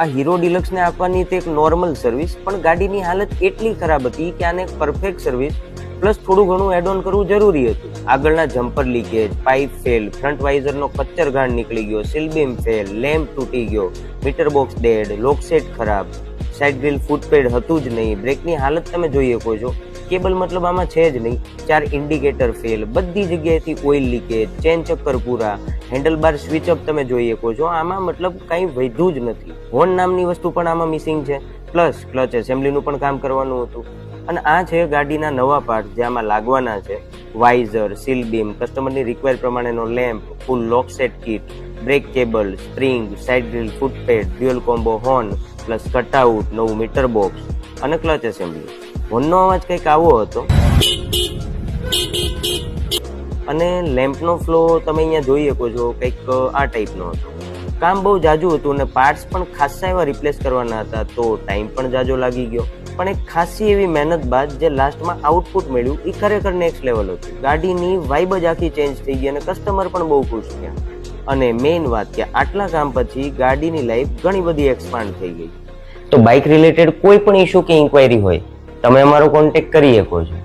આ હીરો ડિલક્સને આપવાની તે એક નોર્મલ સર્વિસ, પણ ગાડીની હાલત એટલી ખરાબ હતી કે આને પરફેક્ટ સર્વિસ પ્લસ થોડું ઘણું એડ ઓન કરવું જરૂરી હતું. આગળના jumper leakage, pipe fail, front વાઇઝરનો કચ્ચર ગાંડ નીકળી ગયો, સીલ બીમ ફેલ, લેમ્પ તૂટી ગયો, meter box dead, lock set ખરાબ, સાઇડ ગ્રીલ ફૂટપેડ હતું જ નહીં, બ્રેકની હાલત તમે જોઈ શકો છો, કેબલ મતલબ આમાં છે જ નહીં, 4 ઇન્ડિકેટર ફેલ, બધી જગ્યાએથી ઓઇલ લીકેજ, ચેન ચક્કર પૂરા, હેન્ડલ બાર સ્વિચ અપ તમે જોઈ શકો છો, આમાં મતલબ કંઈ વધ્યું જ નથી. હોર્ન નામની વસ્તુ પણ આમાં મિસિંગ છે, પ્લસ ક્લચ એસેમ્બલીનું પણ કામ કરવાનું હતું. અને આ છે ગાડીના નવા પાર્ટ જે આમાં લાગવાના છે. વાઇઝર, સીલ બીમ, કસ્ટમરની રિક્વાયર પ્રમાણેનો lamp, full lock set kit, brake cable, spring, side grill footpad, dual combo horn, plus cutout, નવું મીટર બોક્સ અને ક્લચ એસેમ્બલી. હોર્નનો અવાજ કંઈક આવો હતો અને લેમ્પનો ફ્લો તમે અહીંયા જોઈ શકો છો કંઈક આ ટાઈપનો હતો. કામ બહુ જાજુ હતું અને પાર્ટ્સ પણ ખાસા એવા રિપ્લેસ કરવાના હતા, તો ટાઈમ પણ જાજો લાગી ગયો. પણ એક ખાસી એવી મહેનત બાદ જે લાસ્ટમાં આઉટપુટ મળ્યું એ ખરેખર નેક્સ્ટ લેવલ હતું. ગાડીની વાઇબ જ આખી ચેન્જ થઈ ગઈ અને કસ્ટમર પણ બહુ ખુશ થયા. અને મેઇન વાત કે આટલા કામ પછી ગાડીની લાઈફ ઘણી બધી એક્સપાન્ડ થઈ ગઈ. તો બાઇક રિલેટેડ કોઈ પણ ઇશ્યુ કે ઇન્ક્વાયરી હોય તમે અમારો કોન્ટેક્ટ કરી શકો છો.